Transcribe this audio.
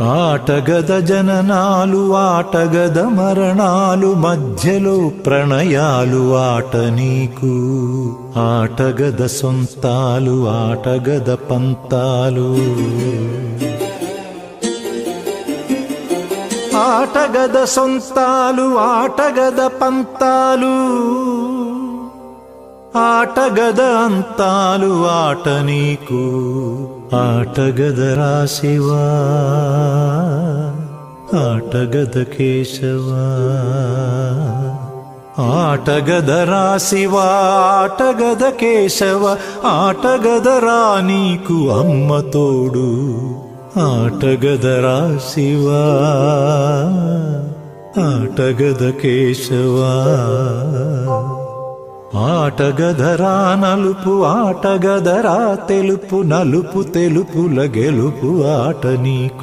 ఆటగద జననాలు ఆటగద మరణాలు మధ్యలో ప్రణయాలు ఆట నీకు ఆటగద సొంతాలు ఆటగద పంతాలు ఆటగద సొంతాలు ఆటగద పంతాలు ఆటగద అంతాలు ఆట నీకు ఆటగద రాశివా ఆటగద కేశవా ఆటగద రాశివా ఆటగద కేశవ ఆటగద రా నీకు అమ్మ తోడు ఆటగద రాశివా ఆటగద కేశవా ఆటగదరా నలుపు ఆటగదరా తెలుపు నలుపు తెలుపుల గెలుపు ఆట నీకు